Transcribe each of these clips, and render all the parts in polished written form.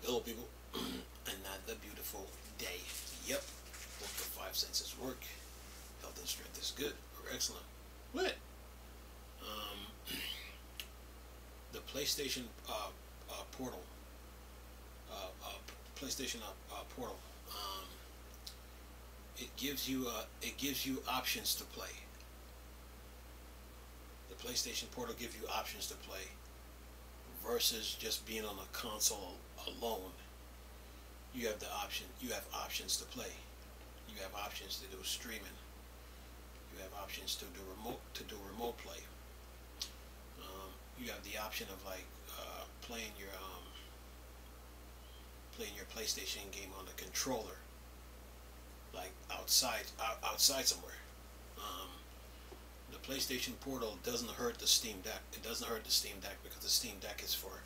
Hello, people. Another beautiful day. Yep. Hope the five senses work. Health and strength is good or excellent. What? Um, the PlayStation Portal. PlayStation Portal. It gives you options to play. The PlayStation Portal gives you options to play versus just being on a console alone. You have options to play. You have options to do streaming. You have options to do remote play. You have the option of like playing your PlayStation game on the controller, like outside somewhere. Um, the PlayStation Portal doesn't hurt the Steam Deck. It doesn't hurt the Steam Deck because the Steam Deck is for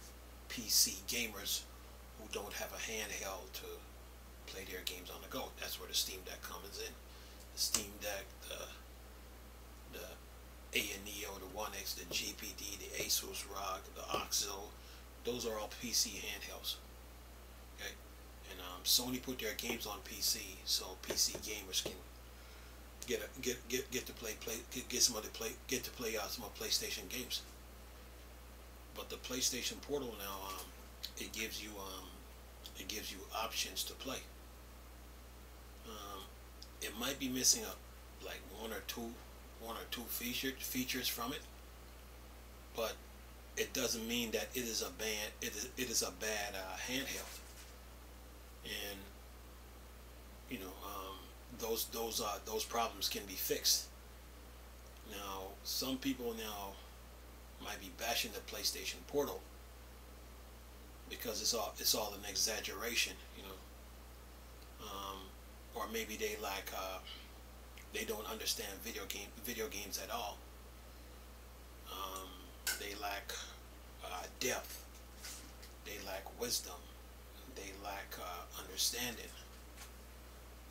PC gamers who don't have a handheld to play their games on the go. That's where the Steam Deck comes in. The Steam Deck, the ANEO, the One X, the GPD, the Asus ROG, the OXO, those are all PC handhelds. Okay, and Sony put their games on PC so PC gamers can get to play some of PlayStation games. But the PlayStation Portal now, it gives you options to play. It might be missing like one or two features from it, but it doesn't mean that it is a bad handheld. And you know, those problems can be fixed. Now, some people now might be bashing the PlayStation Portal because it's all an exaggeration, you know. Or maybe they don't understand video games at all. They lack depth. They lack wisdom. They lack understanding.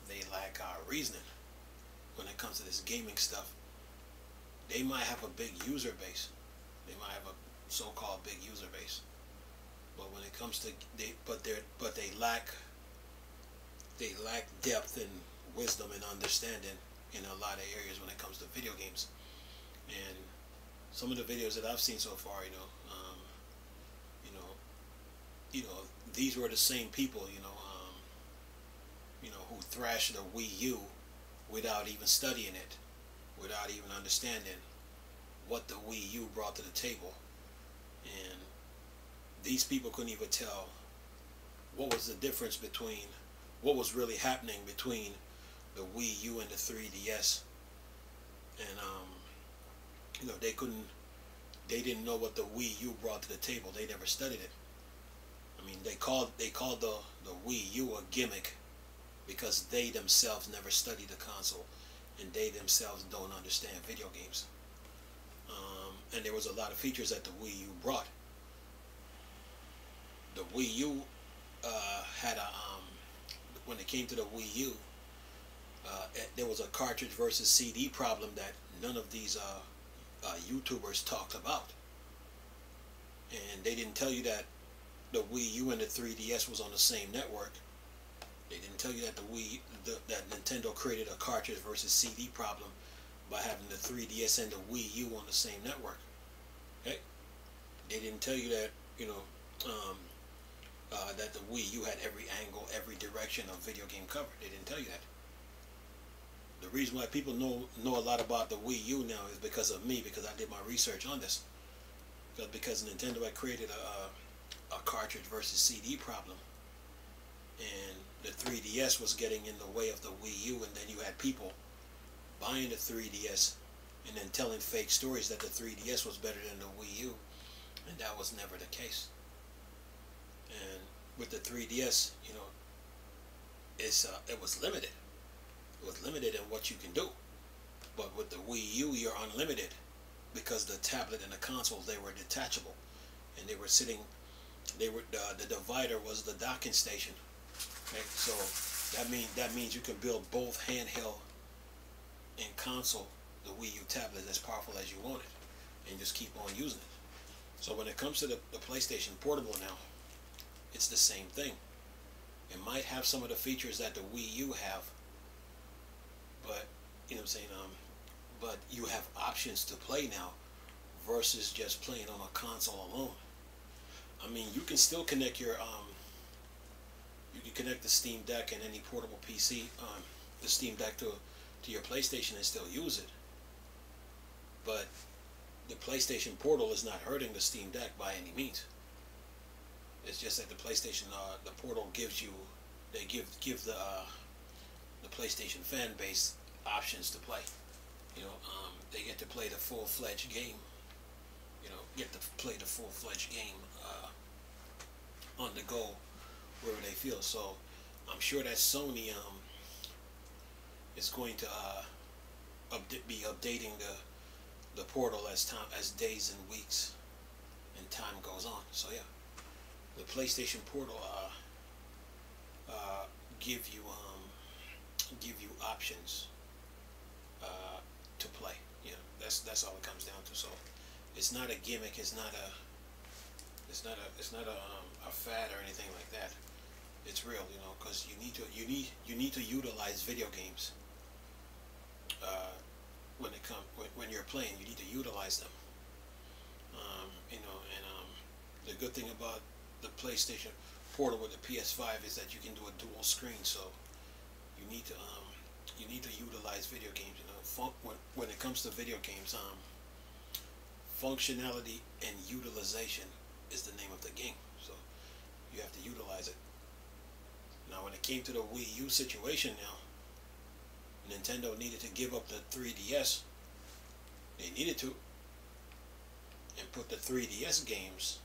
They lack reasoning when it comes to this gaming stuff. They might have a big user base. They might have a so-called big user base. But when it comes to they lack depth and wisdom and understanding in a lot of areas when it comes to video games. And some of the videos that I've seen so far, these were the same people, who thrashed the Wii U without even studying it, without even understanding what the Wii U brought to the table. And these people couldn't even tell what was the difference between what was really happening between the Wii U and the 3DS. And they didn't know what the Wii U brought to the table. They never studied it. I mean, they called the Wii U a gimmick because they themselves never studied the console, and they themselves don't understand video games. And there was a lot of features that the Wii U brought. The Wii U had when it came to the Wii U, there was a cartridge versus CD problem that none of these YouTubers talked about. And they didn't tell you that the Wii U and the 3DS was on the same network. They didn't tell you that that Nintendo created a cartridge versus CD problem by having the 3DS and the Wii U on the same network. Okay? They didn't tell you that, that the Wii U had every angle, every direction of video game cover. They didn't tell you that. The reason why people know a lot about the Wii U now is because of me, because I did my research on this. Because Nintendo had created a cartridge versus CD problem, and the 3DS was getting in the way of the Wii U, and then you had people buying the 3DS and then telling fake stories that the 3DS was better than the Wii U, and that was never the case. And with the 3DS, it was limited. It was limited in what you can do. But with the Wii U, you're unlimited, because the tablet and the consoles, they were detachable, and they were sitting. The divider was the docking station. Okay, so that means you can build both handheld and console, the Wii U tablet, as powerful as you want it, and just keep on using it. So when it comes to the PlayStation Portable now, it's the same thing. It might have some of the features that the Wii U have, but you know what I'm saying. But you have options to play now versus just playing on a console alone. I mean, you can still connect your you can connect the Steam Deck and any portable PC, the Steam Deck to your PlayStation and still use it. But the PlayStation Portal is not hurting the Steam Deck by any means. It's just that the PlayStation, the Portal gives you, they give the PlayStation fan base options to play. You know, they get to play the full-fledged game. You know, get to play the full-fledged game on the go wherever they feel. So I'm sure that Sony is going to be updating the Portal as days and weeks and time goes on. So yeah, the PlayStation Portal give you options to play. You know, that's all it comes down to. So it's not a gimmick. It's not a fad or anything like that. It's real, you know, because you need to utilize video games. When you're playing, you need to utilize them. You know, and the good thing about the PlayStation Portal with the PS5 is that you can do a dual screen. So you need to utilize video games. You know, when it comes to video games, functionality and utilization is the name of the game. So you have to utilize it. Now, when it came to the Wii U situation, now Nintendo needed to give up the 3DS. They needed to, and put the 3DS games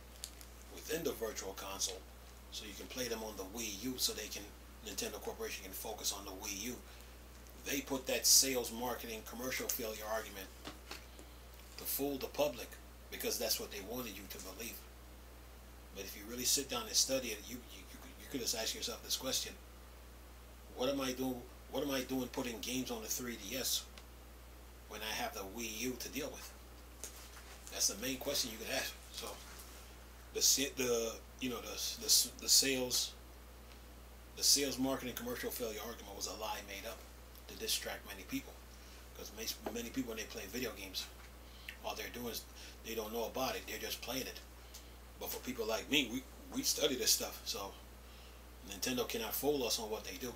within the Virtual Console, so you can play them on the Wii U. So Nintendo Corporation can focus on the Wii U. They put that sales, marketing, commercial failure argument to fool the public because that's what they wanted you to believe. But if you really sit down and study it, you could just ask yourself this question: what am I doing? What am I doing putting games on the 3DS when I have the Wii U to deal with? That's the main question you could ask. So the sales, marketing, commercial failure argument was a lie made up to distract many people, because many people, when they play video games, all they're doing is they don't know about it. They're just playing it. But for people like me, we study this stuff, so Nintendo cannot fool us on what they do.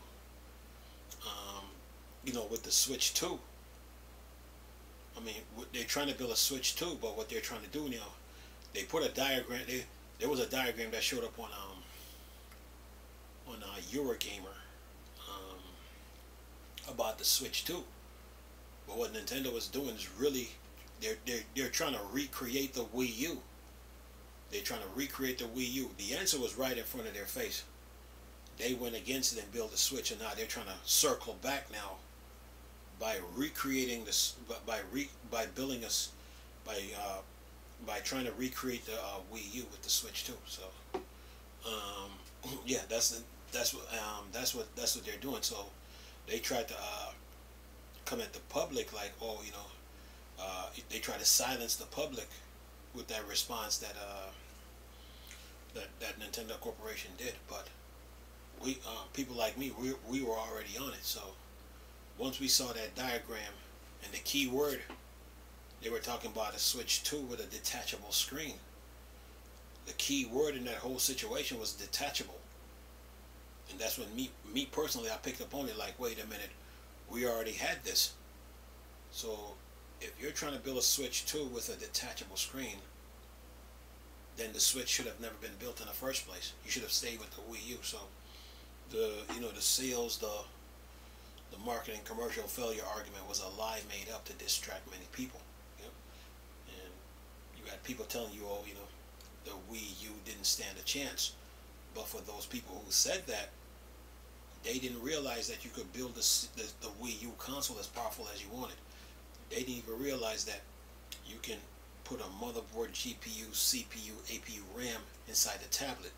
You know, with the Switch 2, I mean, they're trying to build a Switch 2, but what they're trying to do now, they put a diagram. There was a diagram that showed up on Eurogamer about the Switch 2. But what Nintendo is doing is really, they're trying to recreate the Wii U. They're trying to recreate the Wii U. The answer was right in front of their face. They went against it and built a Switch, and now they're trying to circle back now by recreating this, by building us, by trying to recreate the Wii U with the Switch 2. So yeah, that's what they're doing. So they tried to come at the public like, oh, you know, they try to silence the public with that response that that Nintendo Corporation did. But we people like me, we were already on it. So once we saw that diagram and the key word, they were talking about a Switch 2 with a detachable screen. The key word in that whole situation was detachable. And that's when me personally, I picked up on it like, wait a minute, we already had this. So if you're trying to build a Switch 2 with a detachable screen, then the Switch should have never been built in the first place. You should have stayed with the Wii U. So the sales, the marketing, commercial failure argument was a lie made up to distract many people. You know? And you got people telling you, oh, you know, the Wii U didn't stand a chance. But for those people who said that, they didn't realize that you could build the Wii U console as powerful as you wanted. They didn't even realize that you can put a motherboard, GPU, CPU, APU, RAM inside the tablet.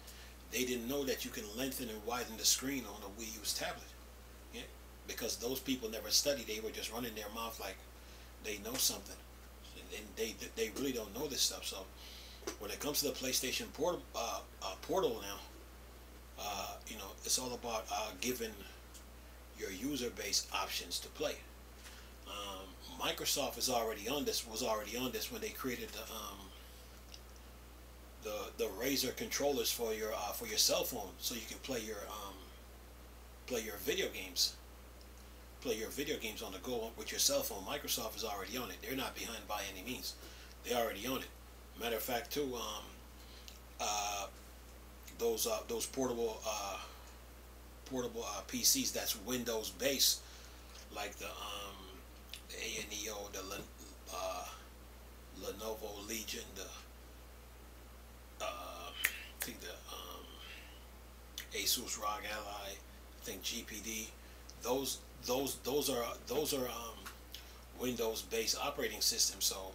They didn't know that you can lengthen and widen the screen on the Wii U's tablet. Yeah? Because those people never studied. They were just running their mouth like they know something. And they really don't know this stuff. So when it comes to the PlayStation Portal now, it's all about giving your user base options to play. Microsoft was already on this when they created the Razer controllers for your cell phone, so you can play your video games. Play your video games on the go with your cell phone. Microsoft is already on it. They're not behind by any means. They already own it. Matter of fact, too, those portable PCs that's Windows based, like the ANEO, the Lenovo Legion, I think the Asus ROG Ally, I think GPD. Those are Windows based operating systems. So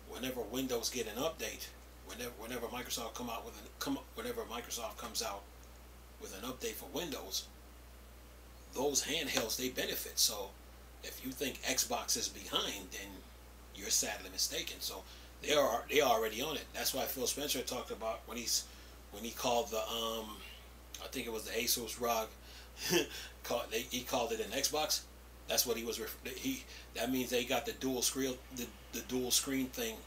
whenever Windows get an update, whenever Microsoft comes out with an update for Windows, those handhelds, they benefit. So if you think Xbox is behind, then you're sadly mistaken. So they are already on it. That's why Phil Spencer talked about when he called the I think it was the Asus ROG he called it an Xbox. That's what he was that means they got the dual screen thing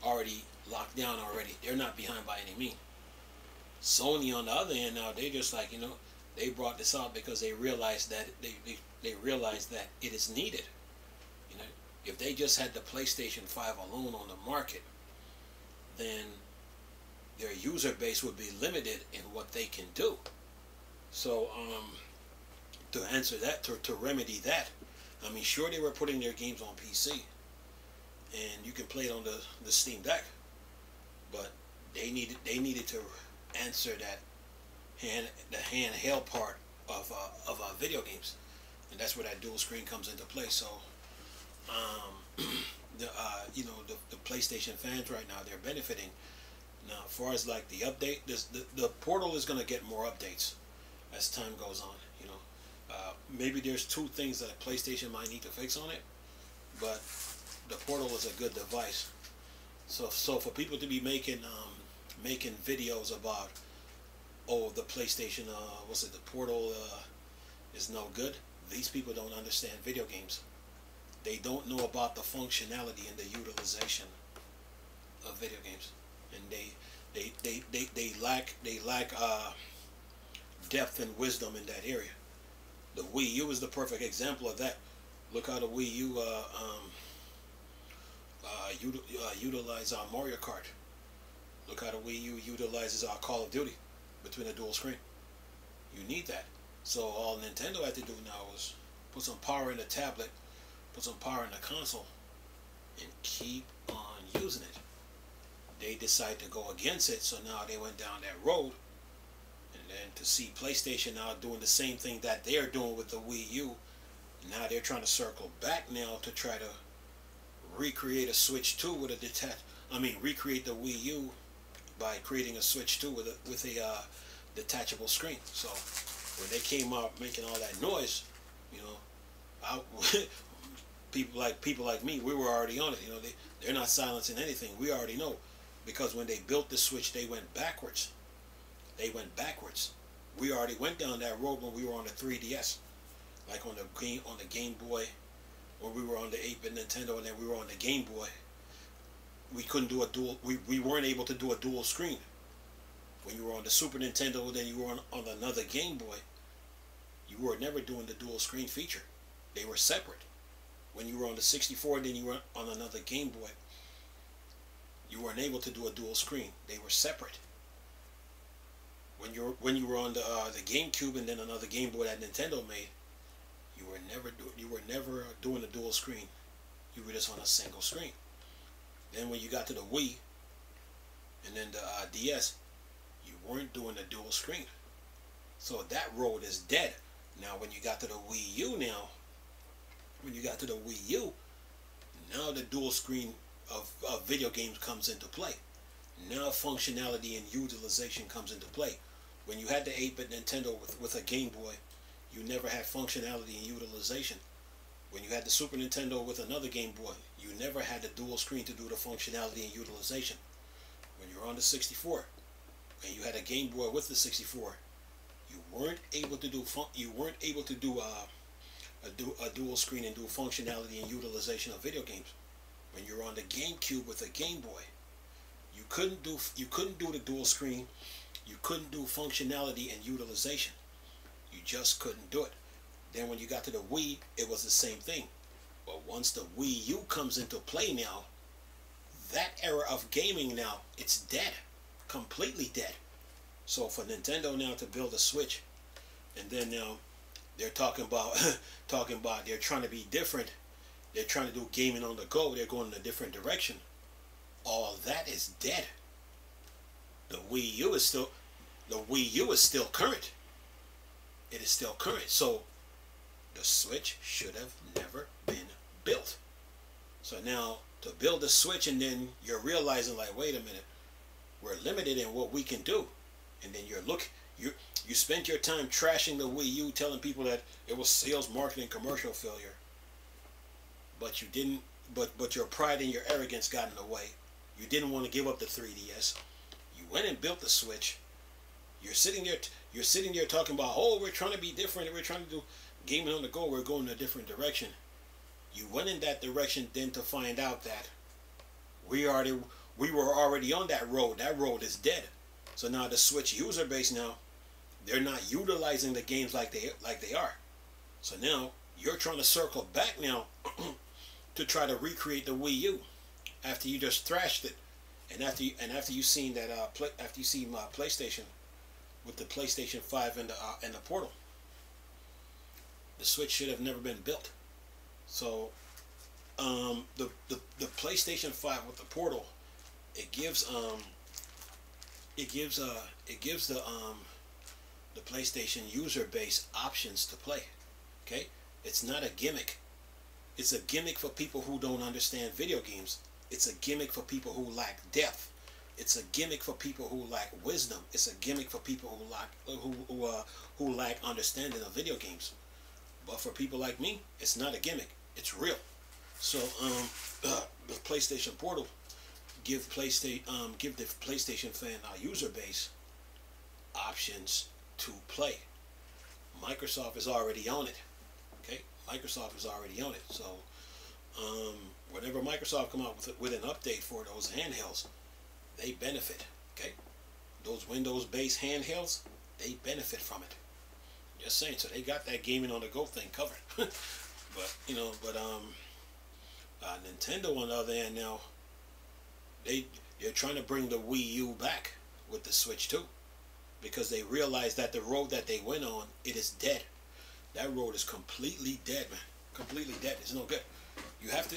already locked down already. They're not behind by any means. Sony on the other hand, now they just like, they brought this out because they realized that they realized that it is needed. If they just had the PlayStation 5 alone on the market, then their user base would be limited in what they can do. So to answer that, to remedy that, I mean, sure, they were putting their games on PC and you can play it on the Steam Deck, but they needed to answer that the handheld part of video games, and that's where that dual screen comes into play. So the PlayStation fans right now, they're benefiting. Now, as far as like the update, the Portal is going to get more updates as time goes on. Maybe there's two things that PlayStation might need to fix on it, but the Portal is a good device. So for people to be making videos about, oh, the PlayStation the Portal is no good, these people don't understand video games. They don't know about the functionality and the utilization of video games, and they lack depth and wisdom in that area. The Wii U is the perfect example of that. Look how the Wii U utilize Mario Kart. Look how the Wii U utilizes Call of Duty between a dual screen. You need that. So all Nintendo had to do now is put some power in the tablet, put some power in the console, and keep on using it. They decided to go against it, so now they went down that road. And then to see PlayStation now doing the same thing that they're doing with the Wii U, now they're trying to circle back now to try to recreate a Switch 2 with recreate the Wii U by creating a Switch 2 with a detachable screen. So when they came out making all that noise, people like me, we were already on it. They're not silencing anything. We already know, because when they built the Switch, they went backwards. We already went down that road when we were on the 3DS, like on the Game Boy, when we were on the 8-bit Nintendo, and then we were on the Game Boy. We couldn't do a dual. We weren't able to do a dual screen. When you were on the Super Nintendo, then you were on another Game Boy. You were never doing the dual screen feature. They were separate. When you were on the 64, then you were on another Game Boy. You weren't able to do a dual screen. They were separate. When you were on the GameCube and then another Game Boy that Nintendo made, you were never doing a dual screen. You were just on a single screen. Then when you got to the Wii and then the DS, you weren't doing a dual screen. So that road is dead. Now when you got to the Wii U now the dual screen of video games comes into play. Now functionality and utilization comes into play. When you had the 8-bit Nintendo with a Game Boy, you never had functionality and utilization. When you had the Super Nintendo with another Game Boy, you never had the dual screen to do the functionality and utilization. When you were on the 64 and you had a Game Boy with the 64, you You weren't able to do a dual screen and do functionality and utilization of video games. When you're on the GameCube with a Game Boy, you couldn't do the dual screen. You couldn't do functionality and utilization. You just couldn't do it. Then when you got to the Wii, it was the same thing. But once the Wii U comes into play now, that era of gaming now, it's dead. Completely dead. So for Nintendo now to build a Switch, and then now they're talking about they're trying to be different. They're trying to do gaming on the go. They're going in a different direction. All that is dead. The Wii U is still current. It is still current. So the Switch should have never been built. So now to build a Switch, and then you're realizing like, wait a minute, we're limited in what we can do. And then you spent your time trashing the Wii U, telling people that it was sales, marketing, commercial failure. But you didn't. But your pride and your arrogance got in the way. You didn't want to give up the 3DS. You went and built the Switch. You're sitting there talking about, oh, we're trying to be different. We're trying to do gaming on the go. We're going in a different direction. You went in that direction, then to find out that we were already on that road. That road is dead. So now the Switch user base now, they're not utilizing the games like they are. So now you're trying to circle back now to try to recreate the Wii U after you just thrashed it, and after you seen that after you seen PlayStation with the PlayStation 5 and the Portal. The Switch should have never been built. So the PlayStation 5 with the Portal, it gives the PlayStation user base options to play. Okay, it's not a gimmick. It's a gimmick for people who don't understand video games. It's a gimmick for people who lack depth. It's a gimmick for people who lack wisdom. It's a gimmick for people who lack understanding of video games. But for people like me, it's not a gimmick. It's real. So the PlayStation Portal give the PlayStation fan user base options to play. Microsoft is already on it. Okay, Microsoft is already on it. So whenever Microsoft come out with an update for those handhelds, they benefit. Okay, those Windows-based handhelds, they benefit from it. Just saying. So they got that gaming on the go thing covered. But Nintendo on the other hand now, they're trying to bring the Wii U back with the Switch too, because they realize that the road that they went on, it is dead. That road is completely dead, man. Completely dead. It's no good. You have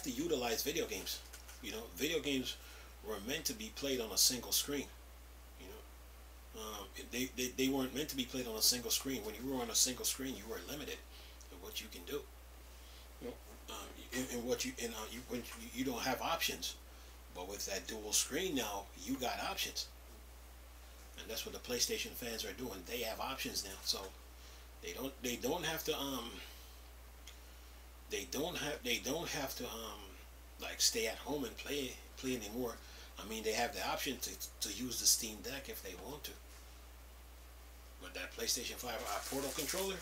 to utilize video games. You know, video games were meant to be played on a single screen. You know, they weren't meant to be played on a single screen. When you were on a single screen, you were limited in what you can do. You know, when you don't have options. But with that dual screen now, you got options, and that's what the PlayStation fans are doing. They have options now, so they don't have to like stay at home and play anymore. I mean, they have the option to use the Steam Deck if they want to. But that PlayStation 5 Portal controller,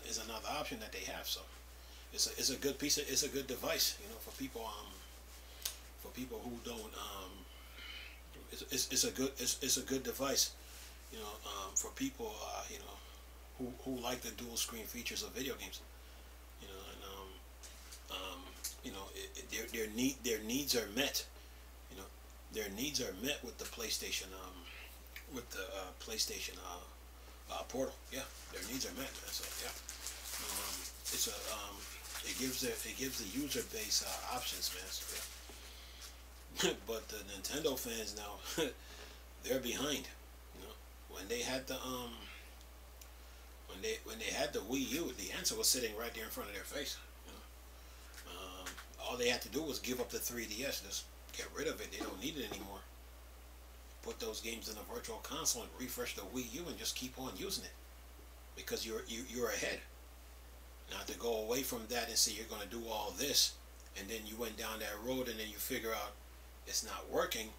is another option that they have. So it's a good piece. It's a good device, for people who don't. It's a good device, for people who like the dual screen features of video games, their needs are met. Their needs are met with the PlayStation Portal. Yeah, their needs are met. So yeah, it gives the user base options, man. So, yeah. But the Nintendo fans now, they're behind. When they had the when they had the Wii U, the answer was sitting right there in front of their face. All they had to do was give up the 3DS, just get rid of it. They don't need it anymore. Put those games in a virtual console and refresh the Wii U and just keep on using it, because you're ahead. Not to go away from that and say you're going to do all this and then you went down that road, and then you figure out it's not working.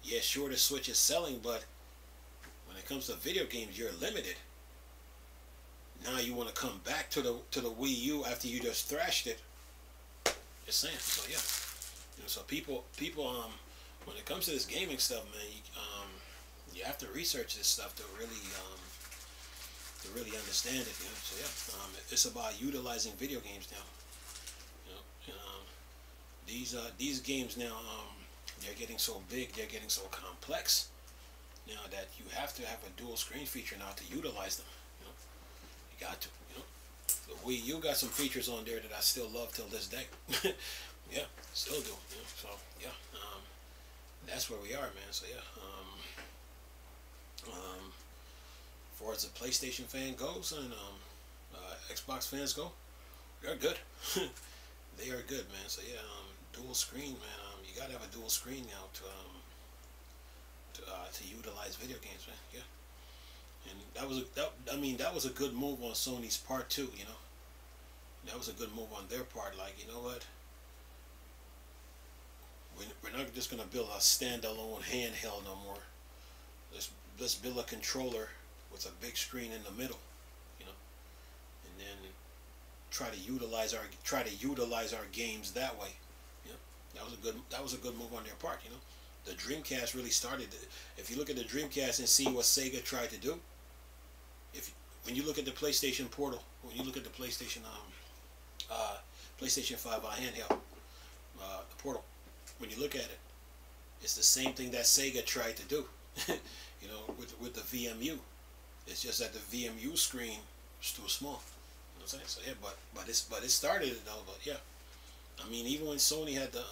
Yeah, sure, the Switch is selling, but when it comes to video games, you're limited. Now you want to come back to the Wii U after you just thrashed it. Just saying. So yeah, so people when it comes to this gaming stuff, man, you have to research this stuff to really understand it. So yeah, it's about utilizing video games now. These games now, they're getting so big, they're getting so complex now that you have to have a dual screen feature now to utilize them. You got to. The Wii U got some features on there that I still love till this day. Yeah, still do. So yeah, that's where we are, man. So yeah, as far as the PlayStation fan goes and Xbox fans go, they're good. They are good, man. So yeah, dual screen, man. You gotta have a dual screen now to utilize video games, man. Yeah. And that was a good move on Sony's part too. That was a good move on their part. Like, you know what? We're not just gonna build a standalone handheld no more. Let's build a controller with a big screen in the middle, and then try to utilize our games that way. That was a good move on their part. The Dreamcast really started. If you look at the Dreamcast and see what Sega tried to do, when you look at the PlayStation Portal, when you look at the PlayStation 5 handheld, the Portal, when you look at it, it's the same thing that Sega tried to do, with the VMU. It's just that the VMU screen is too small. You know what I'm saying? So yeah, but it started it though. But yeah, I mean, even when Sony had the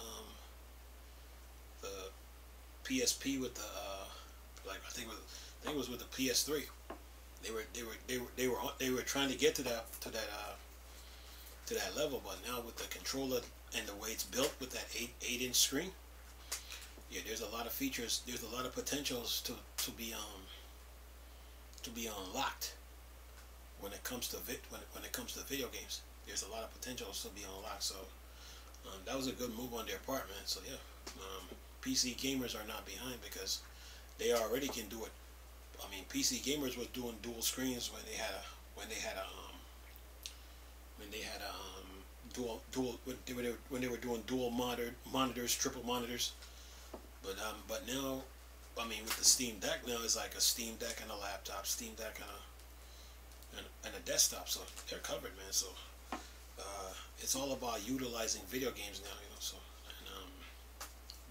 PSP with the I think it was with the PS3. They were trying to get to that level, but now with the controller and the way it's built with that 8-inch screen, yeah, there's a lot of features. There's a lot of potentials to be unlocked when it comes to video games. There's a lot of potentials to be unlocked. So that was a good move on their part, man. So yeah, PC gamers are not behind because they already can do it. I mean, PC gamers was doing dual screens when they had when they were doing dual monitors, triple monitors. But now, I mean, with the Steam Deck now, it's like a Steam Deck and a laptop, Steam Deck and a desktop. So they're covered, man. So it's all about utilizing video games now, So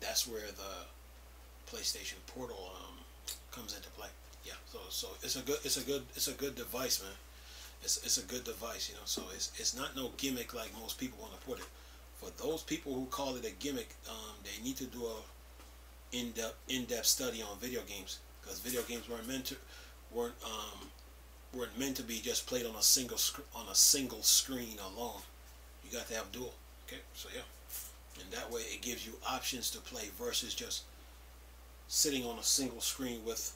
that's where the PlayStation Portal comes into play. Yeah, so it's a good device, man. It's a good device, So it's not no gimmick like most people want to put it. For those people who call it a gimmick, they need to do a in-depth study on video games, because video games weren't meant to be just played on a single screen alone. You got to have dual. Okay, so yeah, and that way it gives you options to play versus just sitting on a single screen with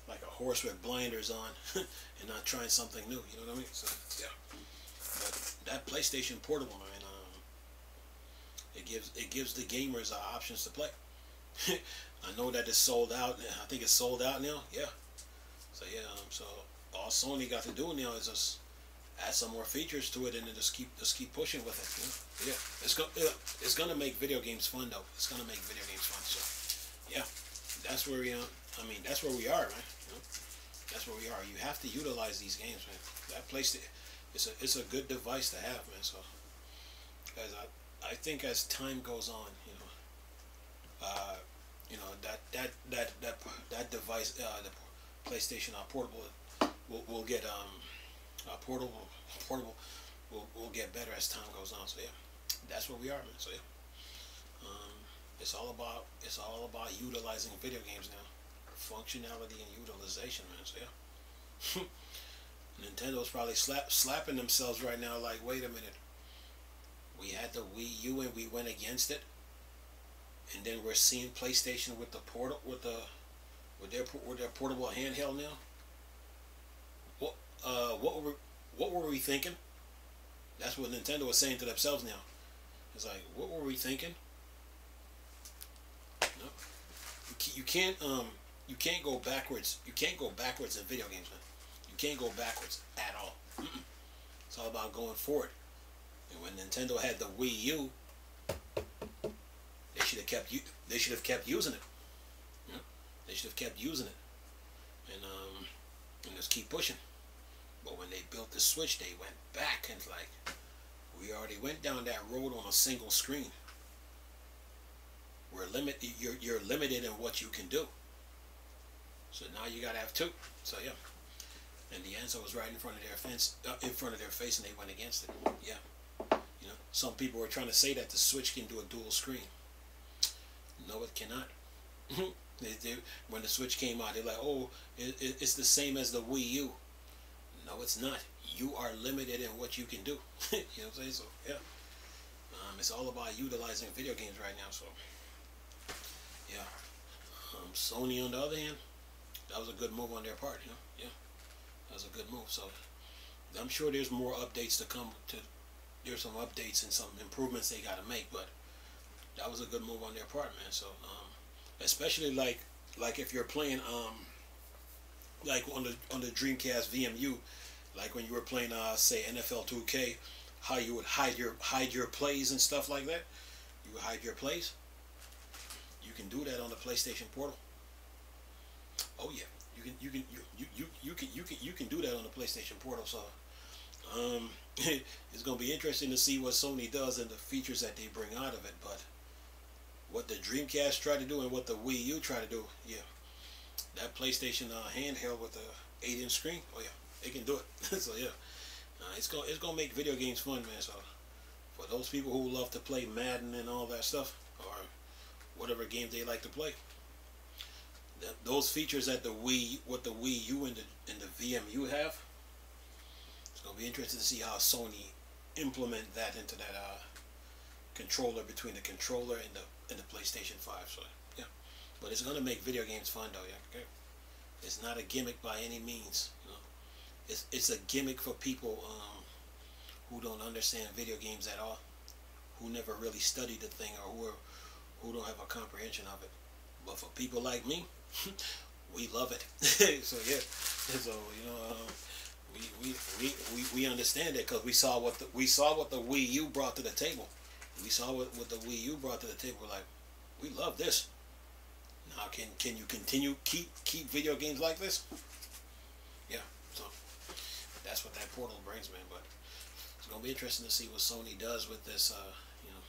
like a horse with blinders on and not trying something new. You know what I mean? So yeah, but that PlayStation Portable, man, it gives the gamers options to play. I know that it's sold out. I think it's sold out now. Yeah. So yeah, so all Sony got to do now is just add some more features to it and then just keep pushing with it. Yeah, it's gonna make video games fun though. It's gonna make video games fun. So yeah, that's where we that's where we are, man. That's where we are. You have to utilize these games, man. That PlayStation, it's a good device to have, man. So, because I think as time goes on, that device, the PlayStation Portable, will get portable will get better as time goes on. So yeah, that's where we are, man. So yeah, it's all about utilizing video games now. Functionality and utilization, man. So yeah, Nintendo's probably slapping themselves right now. Like, wait a minute, we had the Wii U and we went against it, and then we're seeing PlayStation with the with their portable handheld now. What were we thinking? That's what Nintendo was saying to themselves now. It's like, what were we thinking? No, you can't you can't go backwards. You can't go backwards in video games, man. You can't go backwards at all. It's all about going forward. And when Nintendo had the Wii U, they should have kept they should have kept using it. You know? They should have kept using it, and just keep pushing. But when they built the Switch, they went back and like, we already went down that road on a single screen. You're limited in what you can do. So now you gotta have two. So yeah, and the answer was right in front of their face, and they went against it. Yeah, you know, some people were trying to say that the Switch can do a dual screen. No, it cannot. When the Switch came out, they're like, oh, it's the same as the Wii U. No, it's not. You are limited in what you can do. You know what I'm saying? So yeah, it's all about utilizing video games right now. So yeah, Sony on the other hand, that was a good move on their part. You know, yeah, that was a good move. So I'm sure there's more updates to come. There's some updates and some improvements they got to make, but that was a good move on their part, man. So especially like if you're playing like on the Dreamcast VMU, like when you were playing say NFL 2K, how you would hide your plays and stuff like that. You would hide your plays. You can do that on the PlayStation Portal. Oh yeah, you can do that on the PlayStation Portal. So it's gonna be interesting to see what Sony does and the features that they bring out of it. But what the Dreamcast tried to do and what the Wii U tried to do, yeah, that PlayStation handheld with the 8-inch screen, oh yeah, they can do it. So yeah, it's gonna make video games fun, man. So for those people who love to play Madden and all that stuff, or whatever game they like to play, those features that the Wii U and the VMU have, it's gonna be interesting to see how Sony implement that into that controller, between the controller and the PlayStation 5. So yeah, but it's gonna make video games fun though. Yeah, okay. It's not a gimmick by any means. You know, it's a gimmick for people who don't understand video games at all, who never really studied the thing, or who don't have a comprehension of it. But for people like me, we love it. So yeah, so you know, we understand it because we saw what the Wii U brought to the table. We saw what the Wii U brought to the table. We're like, we love this. Now can you continue keep video games like this? Yeah. So that's what that Portal brings, man. But it's gonna be interesting to see what Sony does with this. You know,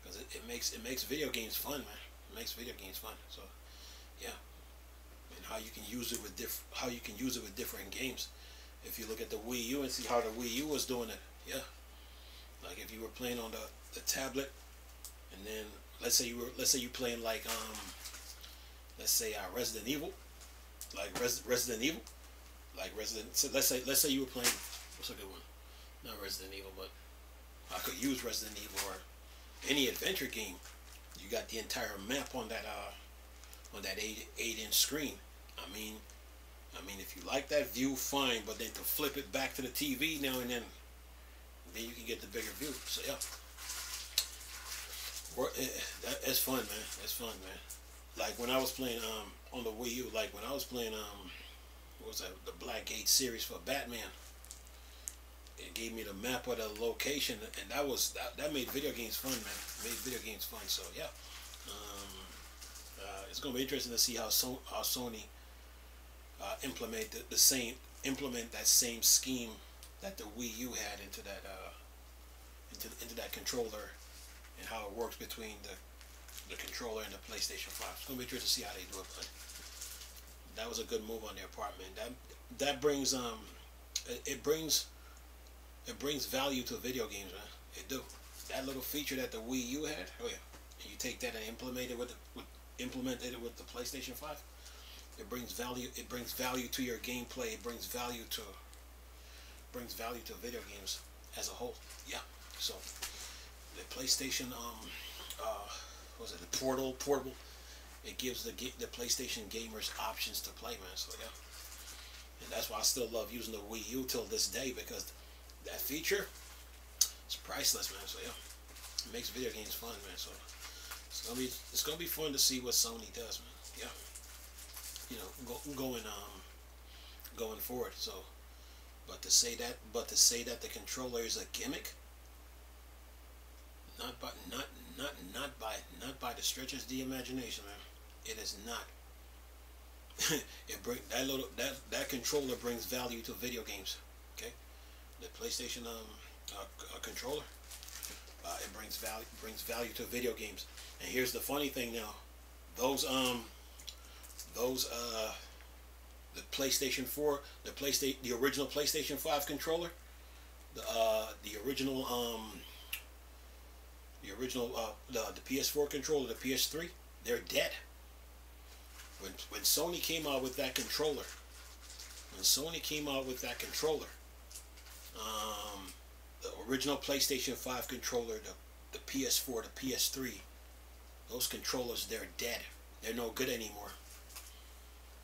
because it makes video games fun, man. It makes video games fun. So yeah, and how you can use it with different games. If you look at the Wii U and see how the Wii U was doing it, yeah. Like if you were playing on the tablet, and then let's say you playing like let's say Resident Evil, like Resident Evil, like Resident. So let's say you were playing, what's a good one? Not Resident Evil, but I could use Resident Evil or any adventure game. You got the entire map on that 8-inch screen. I mean, if you like that view, fine. But then to flip it back to the TV now and then you can get the bigger view. So yeah, that's fun, man. That's fun, man. Like when I was playing on the Wii U, like when I was playing what was that, the Blackgate series for Batman. It gave me the map of the location, and that made video games fun, man. It made video games fun. So yeah, it's gonna be interesting to see how Sony implement that same scheme that the Wii U had into that controller, and how it works between the controller and the PlayStation 5. It's gonna be interesting to see how they do it. But that was a good move on their part, man. That brings it brings value to video games, man. It do. That little feature that the Wii U had, oh yeah, and you take that and implement it with the PlayStation 5. It brings value. It brings value to your gameplay. It brings value to video games as a whole. Yeah. So the PlayStation, was it the portable? It gives the PlayStation gamers options to play, man. So yeah, and that's why I still love using the Wii U till this day, because that feature is priceless, man. So yeah, It makes video games fun, man. So it's gonna be fun to see what Sony does, man. Yeah, going forward. So, but to say that the controller is a gimmick, not by the stretches of the imagination, man. It is not. That controller brings value to video games. Okay, the PlayStation controller, it brings value to video games. And here's the funny thing now, those the PlayStation 4, the original PlayStation 5 controller, the original PS4 controller, the PS3, they're dead. When Sony came out with that controller, the original PlayStation 5 controller, the PS4, the PS3, those controllers, they're dead. They're no good anymore.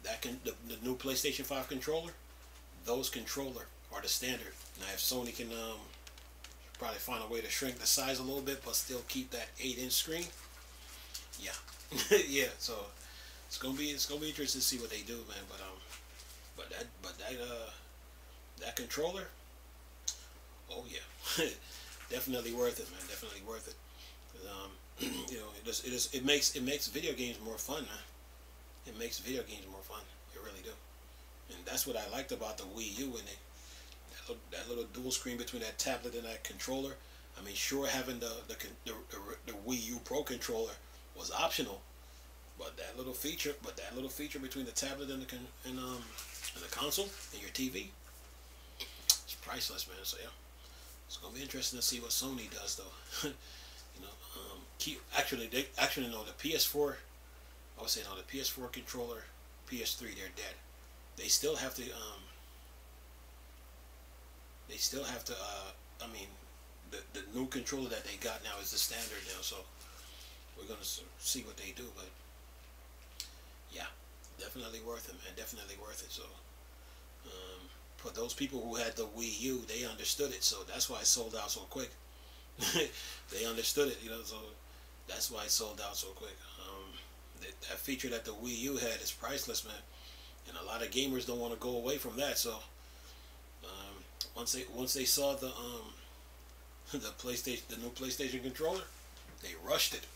The new PlayStation 5 controller, those controller are the standard. Now, if Sony can probably find a way to shrink the size a little bit, but still keep that 8-inch screen, yeah, yeah. So it's gonna be interesting to see what they do, man. That controller, oh yeah, definitely worth it, man. Definitely worth it. It makes video games more fun, man. It makes video games more fun. It really do. And that's what I liked about the Wii U, and that little dual screen between that tablet and that controller. I mean, sure, having the Wii U Pro controller was optional, but that little feature between the tablet and the console and your TV, it's priceless, man. So yeah, it's gonna be interesting to see what Sony does, though. The PS4. I would say no, the PS4 controller, PS3, they're dead. They still have to. I mean, the new controller that they got now is the standard now, so we're gonna see what they do. But yeah, definitely worth it, man. Definitely worth it. So for those people who had the Wii U, they understood it, so that's why it sold out so quick. They understood it, so that's why it sold out so quick. That feature that the Wii U had is priceless, man, and a lot of gamers don't want to go away from that. So once they saw the new PlayStation controller, they rushed it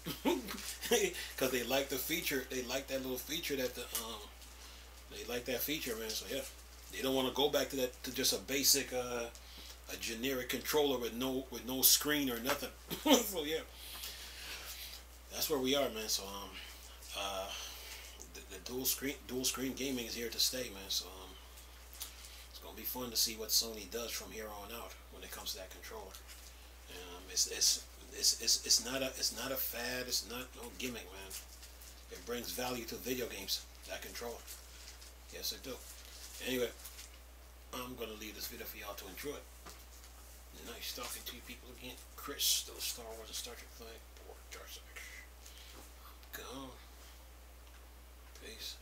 because they liked the feature. They liked that little feature they liked that feature, man. So yeah, they don't want to go back to just a basic a generic controller with no screen or nothing. So yeah, that's where we are, man. So the dual screen gaming is here to stay, man. So it's gonna be fun to see what Sony does from here on out when it comes to that controller. It's not a fad. It's not no gimmick, man. It brings value to video games. That controller, yes, it do. Anyway, I'm gonna leave this video for y'all to enjoy. Nice talking to you people again. Chris, still Star Wars and Star Trek flag. Port Darcy. Go. Peace.